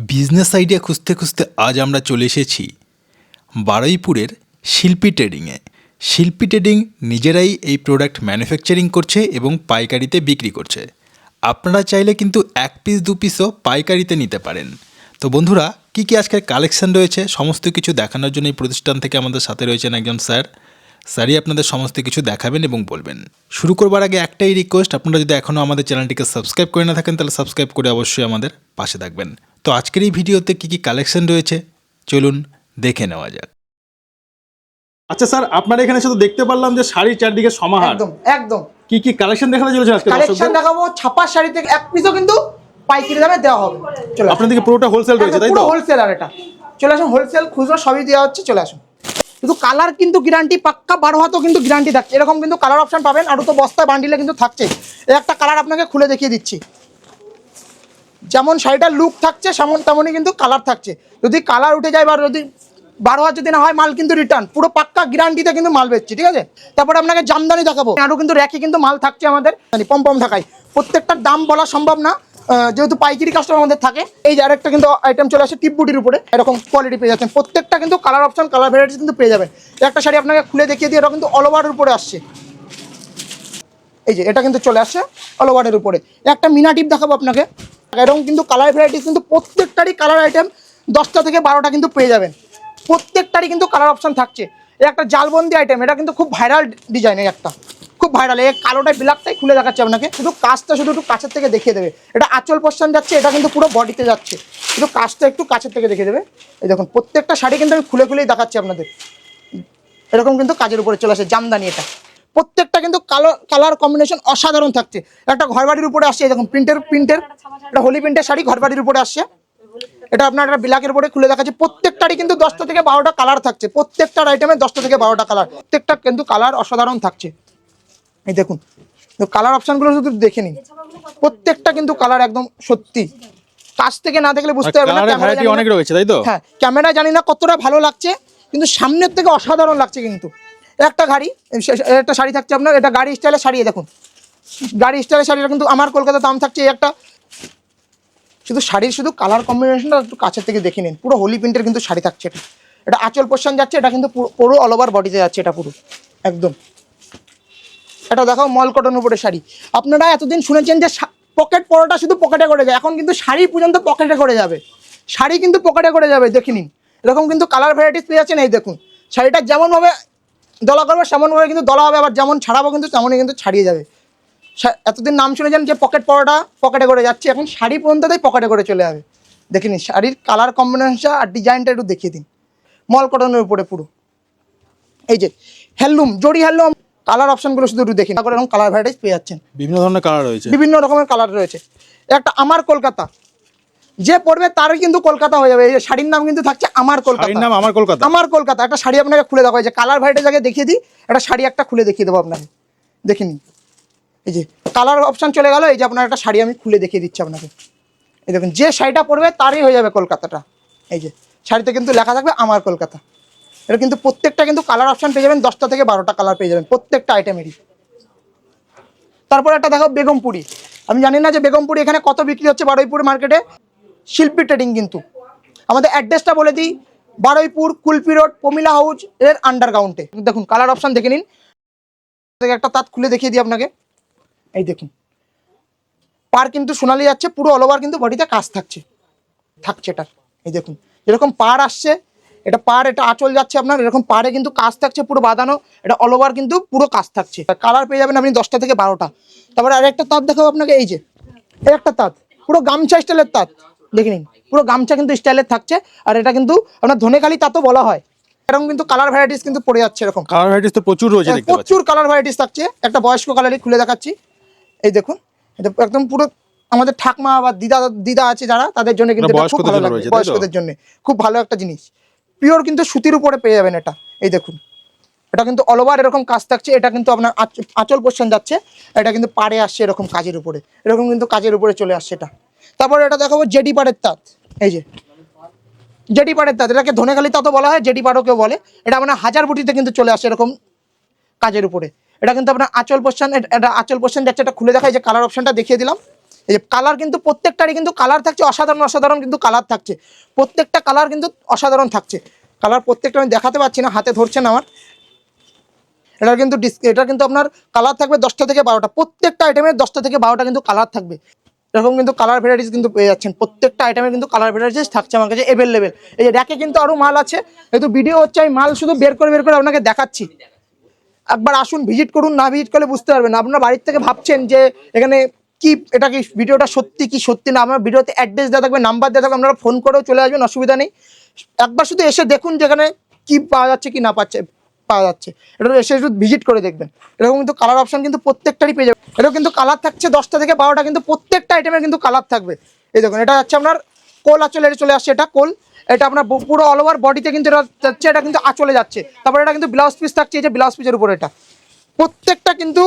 Business idea খুঁজতে খুঁজতে আজ আমরা চলে এসেছি বারুইপুরের শিল্পী ট্রেডিংয়ে। শিল্পী ট্রেডিং নিজেরাই এই প্রোডাক্ট ম্যানুফ্যাকচারিং করছে এবং পাইকারিতে বিক্রি করছে। আপনারা চাইলে কিন্তু 1 পিস 2 পিসও পাইকারিতে নিতে পারেন। তো বন্ধুরা, কী কী আজকের কালেকশন রয়েছে সমস্ত কিছু দেখানোর জন্য এই প্রতিষ্ঠান থেকে আমাদের সাথে রয়েছেন একজন স্যারই আপনাদের সমস্ত কিছু দেখাবেন এবং বলবেন। শুরু করবার আগে একটাই রিকোয়েস্ট, আপনারা যদি এখনও আমাদের চ্যানেলটিকে সাবস্ক্রাইব করে না থাকেন তাহলে সাবস্ক্রাইব করে অবশ্যই আমাদের পাশে থাকবেন। তো আজকের এই ভিডিওতে কী কী কালেকশন রয়েছে চলুন দেখে নেওয়া যাক। আচ্ছা স্যার, আপনার এখানে শুধু দেখতে পারলাম যে শাড়ির চারদিকে সমাহার। একদম একদম কি কি কালেকশন দেখাতে চলেছে আজকে? কালেকশন দেখাবো। ছাপা শাড়ি থেকে 1 পিসও কিন্তু পাইকারি দামে দেওয়া হবে। চলো, আপনাদেরকে পুরোটা হোলসেল রয়েছে তাই তো? পুরো হোলসেল। আর এটা চলে আসুন, হোলসেল খুচরো সবই দেওয়া হচ্ছে। চলে আসুন। শুধু কালার কিন্তু গ্যারান্টি পাক্কা 12 হাতও কিন্তু গ্যারান্টি থাকছে। এরকম কিন্তু কালার অপশন পাবেন। আর তো বস্তায় বান্ডিলে কিন্তু থাকছে। এই একটা কালার আপনাকে খুলে দেখিয়ে দিচ্ছি। যেমন শাড়িটার লুক থাকছে তেমনই কিন্তু কালার থাকছে। যদি কালার উঠে যায় বা যদি 12 হাত যদি না হয়, মাল কিন্তু রিটার্ন। পুরো পাক্কা গ্যারান্টিতে কিন্তু মাল বেচছি, ঠিক আছে? তারপরে আপনাকে জামদানি দেখাবো। আরও কিন্তু র্যাকে কিন্তু মাল থাকছে আমাদের পম থাকায়। প্রত্যেকটার দাম বলা সম্ভব না, যেহেতু পাইকারি কাস্টমার আমাদের থাকে। এই যে আরেকটা কিন্তু আইটেম চলে আসে টিপ বুটির উপরে। এরকম কোয়ালিটি পেয়ে যাচ্ছেন। প্রত্যেকটা কিন্তু কালার অপশন, কালার ভ্যারাইটিস কিন্তু পেয়ে যাবেন। একটা শাড়ি আপনাকে খুলে দেখিয়ে দিয়ে, এটা কিন্তু অল ওভারের উপরে আসছে। এই যে এটা কিন্তু চলে আসছে অল ওভারের উপরে। একটা মিনা টিপ দেখাবো আপনাকে। এরকম কিন্তু কালার ভ্যারাইটিস কিন্তু প্রত্যেকটারই কালার আইটেম 10টা থেকে 12টা কিন্তু পেয়ে যাবেন। প্রত্যেকটারই কিন্তু কালার অপশন থাকছে। এই একটা জালবন্দি আইটেম, এটা কিন্তু খুব ভাইরাল ডিজাইন। একটা খুব ভাইরাল। এই কালোটাই ব্ল্যাকটাই খুলে দেখাচ্ছে আপনাকে। শুধু কাজটা শুধু একটু কাছের থেকে দেখিয়ে দেবে। এটা আঁচল পোর্শন যাচ্ছে, এটা কিন্তু পুরো বডিতে যাচ্ছে। শুধু কাজটা একটু কাছের থেকে দেখিয়ে দেবে। এই দেখুন, প্রত্যেকটা শাড়ি কিন্তু আমি খুলে খুলেই দেখাচ্ছি আপনাদের। এরকম কিন্তু কাজের উপরে চলে আসে জামদানি। এটা প্রত্যেকটা কিন্তু কালার কম্বিনেশন অসাধারণ থাকছে। একটা ঘরবাড়ির উপরে আসছে। এই দেখুন, প্রিন্টের এটা হোলি প্রিন্টের শাড়ি ঘরবাড়ির উপরে আসছে। এটা আপনার একটা ব্ল্যাকের উপরে খুলে দেখাচ্ছে। প্রত্যেকটারই কিন্তু 10টা থেকে 12টা কালার থাকছে। প্রত্যেকটার আইটেমে 10টা থেকে 12টা কালার। প্রত্যেকটা কিন্তু কালার অসাধারণ থাকছে। এই দেখুন, কালার অপশনগুলো শুধু দেখে নিন। প্রত্যেকটা কিন্তু কালার একদম সত্যি, কাছ থেকে না দেখলে বুঝতে পারবেন না। ভ্যারাইটি অনেক রয়েছে তাই তো? হ্যাঁ, ক্যামেরা জানি না কতটা ভালো লাগছে, কিন্তু সামনের থেকে অসাধারণ লাগছে। কিন্তু একটা একটা শাড়ি থাকছে আপনার, এটা গাড়ি স্টাইলের শাড়ি। দেখুন, গাড়ি স্টাইলের শাড়িটা কিন্তু আমার কলকাতার দাম থাকছে একটা। শুধু শাড়ির শুধু কালার কম্বিনেশনটা একটু কাছের থেকে দেখে নিন। পুরো হোলি প্রিন্টের কিন্তু শাড়ি থাকছে। এটা আঁচল পোর্শন যাচ্ছে। এটা কিন্তু পুরো অল ওভার বডিতে যাচ্ছে। এটা পুরো একদম। এটা দেখাও মল কটনের উপরে শাড়ি। আপনারা এতদিন শুনেছেন যে পকেট পরোটা শুধু পকেটে করে যায়, এখন কিন্তু শাড়ি পর্যন্ত পকেটে করে যাবে। শাড়ি কিন্তু পকেটে করে যাবে, দেখে নিন। এরকম কিন্তু কালার ভ্যারাইটিস পেয়ে যাচ্ছেন। এই দেখুন, শাড়িটা যেমনভাবে দলা করবে সেমনভাবে কিন্তু দলা হবে, আবার যেমন ছাড়াবো কিন্তু তেমনই কিন্তু ছাড়িয়ে যাবে। এতদিন নাম শুনেছেন যে পকেট পরোটা পকেটে করে যাচ্ছে, এখন শাড়ি পর্যন্তই পকেটে করে চলে যাবে। দেখে নিন শাড়ির কালার কম্বিনেশন আর ডিজাইনটা একটু দেখিয়ে দিন। মল কটনের উপরে পুরো। এই যে হ্যান্ডলুম, জরি হ্যান্ডলুম। কালার অপশনগুলো শুধু একটু দেখি না করে, এরকম কালার ভ্যারাইটিস পেয়ে যাচ্ছেন। বিভিন্ন ধরনের কালার রয়েছে, বিভিন্ন রকমের কালার রয়েছে। একটা আমার কলকাতা, যে পড়বে তারই কিন্তু কলকাতা হয়ে যাবে। এই যে শাড়ির নাম কিন্তু থাকছে আমার কলকাতা। শাড়ির নাম আমার কলকাতা। আমার কলকাতা। একটা শাড়ি আপনাকে খুলে দেখাবো। এই যে কালার ভ্যারাইটিস আগে দেখিয়ে দিই। একটা শাড়ি একটা খুলে দেখিয়ে দেবো আপনাকে, দেখে নিন। এই যে কালার অপশন চলে গেল। এই যে আপনার একটা শাড়ি আমি খুলে দেখিয়ে দিচ্ছি আপনাকে। এই দেখুন, যে শাড়িটা পরবে তারই হয়ে যাবে কলকাতাটা। এই যে শাড়িতে কিন্তু লেখা থাকবে আমার কলকাতা। এটা কিন্তু প্রত্যেকটা কিন্তু কালার অপশন পেয়ে যাবেন। 10টা থেকে 12টা কালার পেয়ে যাবেন প্রত্যেকটা আইটেমেরই। তারপর একটা দেখো বেগমপুরি। আমি জানি না যে বেগমপুরি এখানে কত বিক্রি হচ্ছে বারুইপুর মার্কেটে। শিল্পী ট্রেডিং কিন্তু আমাদের অ্যাড্রেসটা বলে দিই, বারুইপুর কুলপি রোড প্রমিলা হাউস এর আন্ডারগ্রাউন্ডে। দেখুন কালার অপশন দেখে নিন। একটা তাঁত খুলে দেখিয়ে দিই আপনাকে। এই দেখুন, পার কিন্তু সোনালি যাচ্ছে। পুরো অল ওভার কিন্তু বডিতে কাজ থাকছে এটা। এই দেখুন, এরকম পার আসছে। এটা পার, এটা আঁচল যাচ্ছে আপনার। এরকম পারে কিন্তু কাজ থাকছে পুরো বাঁধানো। এটা অল ওভার কিন্তু পুরো কাজ থাকছে। কালার পেয়ে যাবেন আপনি 10টা থেকে 12টা। তারপরে আরেকটা তাঁত দেখাবো আপনাকে। এই যে এই একটা তাঁত, পুরো গামছা স্টাইলের তাঁত। দেখে নিন, পুরো গামছা কিন্তু স্টাইলের থাকছে। আর এটা কিন্তু আপনার ধনেখালি তাঁতও বলা হয়। এরকম কিন্তু কালার ভ্যারাইটিস কিন্তু পড়ে যাচ্ছে। এরকম কালার ভ্যারাইটিস তো প্রচুর রয়েছে, দেখতে পাচ্ছি। প্রচুর কালার ভ্যারাইটিস থাকছে। একটা বয়স্ক কালারই খুলে দেখাচ্ছি। এই দেখুন, এটা একদম পুরো আমাদের ঠাকমা বা দিদা আছে যারা, তাদের জন্য কিন্তু এটা খুব ভালো লাগবে। বয়স্কদের জন্য খুব ভালো একটা জিনিস। পিওর কিন্তু সুতির উপরে পেয়ে যাবেন এটা। এই দেখুন, এটা কিন্তু অল ওভার এরকম কাজ থাকছে। এটা কিন্তু আপনার আঁচল পোর্শন যাচ্ছে। এটা কিন্তু পাড়ে আসছে এরকম কাজের উপরে। এরকম কিন্তু কাজের উপরে চলে আসছে এটা। তারপরে এটা দেখাবো জেডি পাড়ের তাঁত। এই যে জেডি পাড়ের তাঁত, এটাকে ধনেখালি তাঁতও বলা হয়, জেডি পাড়ও কেউ বলে। এটা আপনার হাজার বুটিতে কিন্তু চলে আসছে এরকম কাজের উপরে। এটা কিন্তু আপনার আঁচল পোর্শন, এটা আঁচল পোর্শন যাচ্ছে। এটা খুলে দেখা, যে কালার অপশনটা দেখিয়ে দিলাম। এই যে কালার কিন্তু প্রত্যেকটারই কিন্তু কালার থাকছে অসাধারণ অসাধারণ কিন্তু কালার থাকছে, প্রত্যেকটা কালার কিন্তু অসাধারণ থাকছে। কালার প্রত্যেকটা আমি দেখাতে পারছি না, হাতে ধরছেন আমার। এটা কিন্তু আপনার কালার থাকবে 10টা থেকে 12টা, প্রত্যেকটা আইটেমের 10টা থেকে 12টা কিন্তু কালার থাকবে। এরকম কিন্তু কালার ভ্যারাইটিস কিন্তু পেয়ে যাচ্ছেন, প্রত্যেকটা আইটেমের কিন্তু কালার ভ্যারাইটিস থাকছে আমার কাছে অ্যাভেলেবেল। এই যে র্যাকে কিন্তু আরও মাল আছে, যেহেতু ভিডিও হচ্ছে আমি মাল শুধু বের করে আপনাকে দেখাচ্ছি। একবার আসুন, ভিজিট করুন, না ভিজিট করলে বুঝতে পারবেন না। আপনার বাড়ির থেকে ভাবছেন যে এখানে কি, এটা কি ভিডিওটা সত্যি কি সত্যি না, আমার ভিডিওতে অ্যাড্রেস দেওয়া থাকবে, নাম্বার দেওয়া থাকবে, আপনারা ফোন করেও চলে আসবেন, অসুবিধা নেই। একবার শুধু এসে দেখুন যেখানে কি পাওয়া যাচ্ছে কি না পাওয়া যাচ্ছে, এটা এসে শুধু ভিজিট করে দেখবেন। এরকম কিন্তু কালার অপশন কিন্তু প্রত্যেকটারই পেয়ে যাবে। এরকম কিন্তু কালার থাকছে 10টা থেকে 12টা, কিন্তু প্রত্যেকটা আইটেমের কিন্তু কালার থাকবে। এই দেখুন, এটা হচ্ছে আপনার কোল আঁচলে চলে আসছে, এটা কোল, এটা আপনার পুরো অল ওভার বডিতে কিন্তু এটা যাচ্ছে, এটা কিন্তু আঁচলে যাচ্ছে। তারপরে এটা কিন্তু ব্লাউজ পিস থাকছে, এই যে ব্লাউজ পিসের উপরে এটা প্রত্যেকটা কিন্তু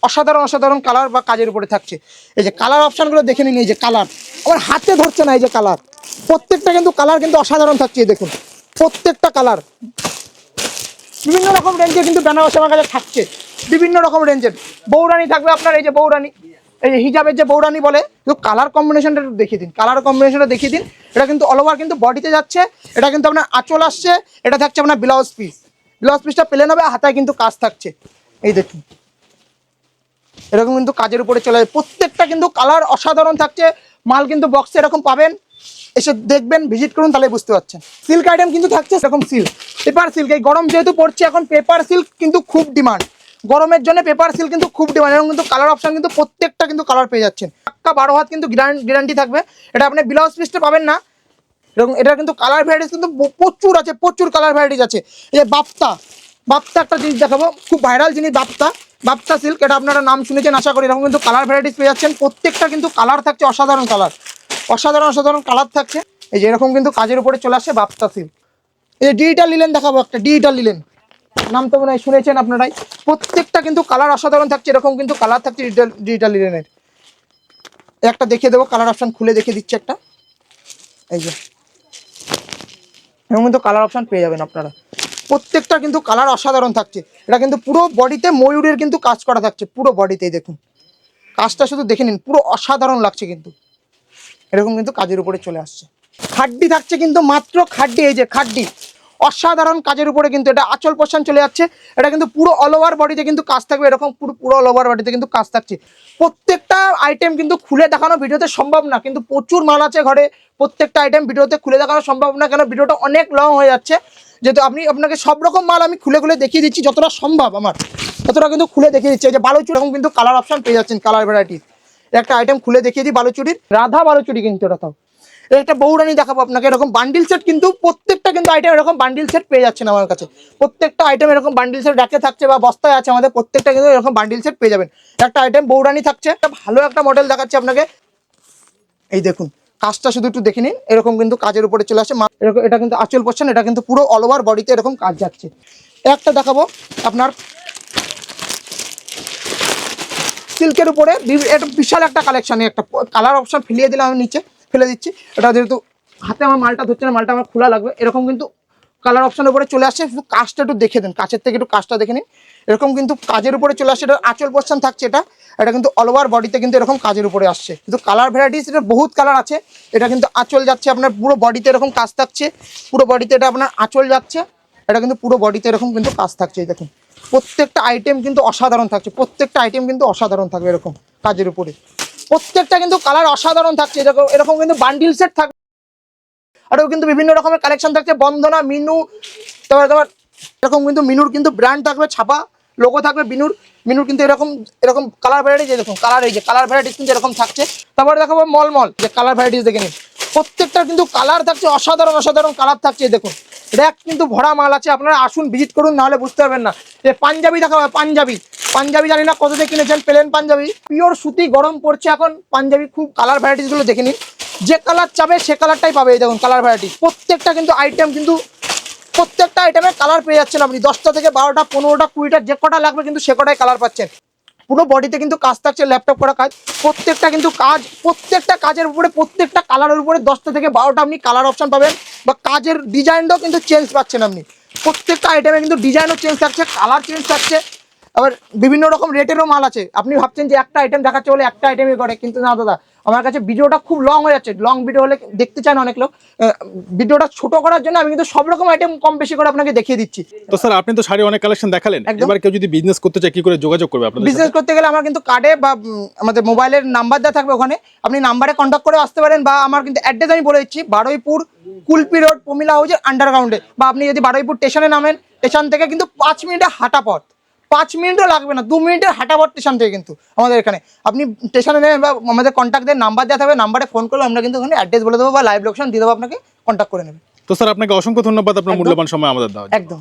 অসাধারণ অসাধারণ কালার বা কাজের উপরে থাকছে। এই যে কালার অপশানগুলো দেখে নিন, এই যে কালার আমার হাতে ধরছে না, এই যে কালার প্রত্যেকটা কিন্তু কালার কিন্তু অসাধারণ থাকছে। এই দেখুন প্রত্যেকটা কালার বিভিন্ন রকম রেঞ্জের কিন্তু বেনারসি আমার কাছে থাকছে, বিভিন্ন রকম রেঞ্জের। বৌরানি থাকবে আপনার, এই যে বৌরানি, এই যে হিজাবের যে বৌরানি বলে, কালার কম্বিনেশনটা একটু দেখিয়ে দিন, কালার কম্বিনেশনটা দেখিয়ে দিন। এটা কিন্তু অল ওভার কিন্তু বডিতে যাচ্ছে, এটা কিন্তু আপনার আঁচল আসছে, এটা থাকছে আপনার ব্লাউজ পিস, ব্লাউজ পিসটা প্লেন হবে, হাতায় কিন্তু কাজ থাকছে। এই দেখুন এরকম কিন্তু কাজের উপরে চলে যায়, প্রত্যেকটা কিন্তু কালার অসাধারণ থাকছে। মাল কিন্তু বক্সে এরকম পাবেন, এসে দেখবেন, ভিজিট করুন, তাহলে বুঝতে পারছেন। সিল্ক আইটেম কিন্তু থাকছে এরকম সিল্ক, পেপার সিল্ক, এই গরম যেহেতু পড়ছে এখন পেপার সিল্ক কিন্তু খুব ডিমান্ড, গরমের জন্য পেপার সিল্ক কিন্তু খুব ডিমান্ড। এবং কিন্তু কালার অপশন কিন্তু প্রত্যেকটা কিন্তু কালার পেয়ে যাচ্ছেন, পাক্কা 12 হাত কিন্তু গ্যারান্টি থাকবে। এটা আপনি ব্লাউজ পিসটা পাবেন না এরকম, এটা কিন্তু কালার ভ্যারাইটিস কিন্তু প্রচুর আছে, প্রচুর কালার ভ্যারাইটিস আছে। এই যে বাপ্তা একটা জিনিস দেখাবো, খুব ভাইরাল জিনিস, বাপ্তা সিল্ক, এটা আপনারা নাম শুনেছেন আশা করি। এরকম কিন্তু কালার ভ্যারাইটিস পেয়ে যাচ্ছেন, প্রত্যেকটা কিন্তু কালার থাকছে অসাধারণ কালার, অসাধারণ কালার থাকছে। এই যে এরকম কিন্তু কাজের উপরে চলে আসছে বাপ্তা সিল্ক। এই যে ডিজিটাল লিলেন দেখাবো, একটা ডিজিটাল লিলেন, নাম তো মনে হয় শুনেছেন আপনারাই। প্রত্যেকটা কিন্তু কালার অসাধারণ থাকছে, এরকম কিন্তু কালার থাকছে ডিজিটাল লিলেনের। একটা দেখিয়ে দেবো, কালার অপশান খুলে দেখিয়ে দিচ্ছে একটা, এই যে এরকম কিন্তু কালার অপশান পেয়ে যাবেন আপনারা। প্রত্যেকটা কিন্তু কালার অসাধারণ থাকছে, এটা কিন্তু পুরো বডিতে ময়ূরের কিন্তু কাজ করা থাকছে, পুরো বডিতেই দেখুন কাজটা শুধু দেখে নিন, পুরো অসাধারণ লাগছে কিন্তু। এরকম কিন্তু কাজের উপরে চলে আসছে, খাড্ডি থাকছে কিন্তু মাত্র খাড্ডি, এই যে খাড্ডি অসাধারণ কাজের উপরে কিন্তু এটা আঁচল পোর্শন চলে যাচ্ছে। এটা কিন্তু পুরো অল ওভার বডিতে কিন্তু কাজ থাকবে, এরকম পুরো অল ওভার বডিতে কিন্তু কাজ থাকছে। প্রত্যেকটা আইটেম কিন্তু খুলে দেখানো ভিডিওতে সম্ভব না, কিন্তু প্রচুর মাল আছে ঘরে, প্রত্যেকটা আইটেম ভিডিওতে খুলে দেখানো সম্ভব না, কেন ভিডিওটা অনেক লং হয়ে যাচ্ছে। যেহেতু আপনাকে সব রকম মাল আমি খুলে দেখিয়ে দিচ্ছি, যতটা সম্ভব আমার ততটা কিন্তু খুলে দেখিয়ে দিচ্ছি। এই যে বালুচুরি, এরকম কিন্তু কালার অপশন পেয়ে যাচ্ছেন, কালার ভ্যারাইটিস। একটা আইটেম খুলে দেখিয়ে দিই, বালুচুরির রাধা বালুচুরি কিন্তু এটা, তাও একটা বৌরানি দেখাবো আপনাকে। এরকম বান্ডিল সেট কিন্তু প্রত্যেকটা কিন্তু আইটেম এরকম বান্ডিল সেট পেয়ে যাচ্ছেন আমার কাছে, প্রত্যেকটা আইটেম এরকম বান্ডিল সেট র্যাকে থাকছে বা বস্তায় আছে আমাদের, প্রত্যেকটা কিন্তু এরকম বান্ডিল সেট পেয়ে যাবেন। একটা আইটেম বৌরানি থাকছে, ভালো একটা মডেল দেখাচ্ছে আপনাকে। এই দেখুন কাজটা শুধু একটু দেখে নিন, এরকম কিন্তু কাজের উপরে চলে আসে এরকম। এটা কিন্তু আঁচল পোর্শন, এটা কিন্তু পুরো অল ওভার বডিতে এরকম কাজ যাচ্ছে। একটা দেখাবো আপনার সিল্কের উপরে, এটা বিশাল একটা কালেকশন, একটা কালার অপশন ফেলিয়ে দিলাম আমি, নিচে ফেলে দিচ্ছি। এটা যেহেতু হাতে আমার মালটা ধরছে না, মালটা আমার খোলা লাগবে। এরকম কিন্তু কালার অপশনের উপরে চলে আসছে, শুধু কাজটা একটু দেখে দেন, কাছের থেকে একটু কাজটা দেখে নিন। এরকম কিন্তু কাজের উপরে চলে আসছে, এটা আঁচল পোর্শন থাকছে, এটা কিন্তু অল ওভার বডিতে কিন্তু এরকম কাজের উপরে আসছে। কিন্তু কালার ভ্যারাইটিস এটা বহুত কালার আছে। এটা কিন্তু আঁচল যাচ্ছে আপনার পুরো বডিতে এরকম কাজ থাকছে, পুরো বডিতে এটা আপনার আঁচল যাচ্ছে, এটা কিন্তু পুরো বডিতে এরকম কিন্তু কাজ থাকছে। এই দেখুন প্রত্যেকটা আইটেম কিন্তু অসাধারণ থাকছে, প্রত্যেকটা আইটেম কিন্তু অসাধারণ থাকবে এরকম কাজের উপরে। প্রত্যেকটা কিন্তু কালার অসাধারণ থাকছে, এরকম কিন্তু বান্ডিল সেট থাকবে। আরও কিন্তু বিভিন্ন রকমের কালেকশন থাকছে, বন্দনা, মিনু, তোমার এরকম কিন্তু মিনুর কিন্তু ব্র্যান্ড থাকবে, ছাপা লোগো থাকবে মিনুর কিন্তু এরকম কালার ভ্যারাইটিস। দেখুন কালার, এই যে কালার ভ্যারাইটিস কিন্তু এরকম থাকছে। তারপরে দেখাবো মলমল, যে কালার ভ্যারাইটিস দেখে নিন, প্রত্যেকটার কিন্তু কালার থাকছে অসাধারণ কালার থাকছে। দেখুন র্যাক কিন্তু ভরা মাল আছে, আপনারা আসুন ভিজিট করুন, নাহলে বুঝতে পারবেন না। যে পাঞ্জাবি দেখাবো, পাঞ্জাবি জানি না কত দিয়ে কিনেছেন, প্লেন পাঞ্জাবি, পিওর সুতি, গরম পড়ছে এখন, পাঞ্জাবি খুব কালার ভ্যারাইটিসগুলো দেখে নিন, যে কালার চাবে সে কালারটাই পাবে। এই দেখুন কালার ভ্যারাইটি, প্রত্যেকটা কিন্তু আইটেম কিন্তু প্রত্যেকটা আইটেমে কালার পেয়ে যাচ্ছেন আপনি, 10টা থেকে 12টা 15টা 20টা যে কটা লাগবে কিন্তু সে কটাই কালার পাচ্ছেন। পুরো বডিতে কিন্তু কাজ থাকছে, ল্যাপটপ করা কাজ, প্রত্যেকটা কিন্তু কাজ, প্রত্যেকটা কাজের উপরে প্রত্যেকটা কালারের উপরে 10টা থেকে 12টা আপনি কালার অপশন পাবেন, বা কাজের ডিজাইনটাও কিন্তু চেঞ্জ পাচ্ছেন আপনি। প্রত্যেকটা আইটেমে কিন্তু ডিজাইনও চেঞ্জ থাকছে, কালার চেঞ্জ থাকছে, আবার বিভিন্ন রকম রেটেরও মাল আছে। আপনি ভাবছেন যে একটা আইটেম দেখাচ্ছে বলে একটা আইটেমই করে, কিন্তু না দাদা, আমার কাছে ভিডিওটা খুব লং হয়ে যাচ্ছে। লং ভিডিও হলে দেখতে চান অনেক লোক, ভিডিওটা ছোট করার জন্য আমি কিন্তু সব রকম আইটেম কম বেশি করে আপনাকে দেখিয়ে দিচ্ছি। তো স্যার আপনি তো শাড়ি অনেক কালেকশন দেখালেন, একদম। এবার কেউ যদি বিজনেস করতে চায় কি করে যোগাযোগ করবে আপনাদের বিজনেস সাথে? করতে গেলে আমার কিন্তু কার্ডে বা আমাদের মোবাইলের নাম্বার দেওয়া থাকবে, ওখানে আপনি নাম্বারে কন্ট্যাক্ট করে আসতে পারেন, বা আমার কিন্তু অ্যাড্রেস আমি বলে দিচ্ছি, বারুইপুর কুলপি রোড প্রমিলা হাউসের আন্ডারগ্রাউন্ডে, বা আপনি যদি বারুইপুর স্টেশনে নামেন, স্টেশন থেকে কিন্তু 5 মিনিটের হাঁটা পথ, 5 মিনিটও লাগবে না, 2 মিনিটের হাঁটা পথ স্টেশন থেকে কিন্তু আমাদের এখানে। আপনি স্টেশনে নেবেন বা আমাদের কন্ট্যাক্টদের নাম্বার দেওয়া থাকবে, নাম্বারে ফোন করলে আমরা কিন্তু ওখানে অ্যাড্রেস বলে দেবো বা লাইভ লোকেশন দিয়ে দেবো, আপনাকে কন্ট্যাক্ট করে নেবেন। তো স্যার আপনাকে অসংখ্য ধন্যবাদ আপনার একদম। মূল্যবান সময় আমাদের দেওয়ার জন্য। একদম।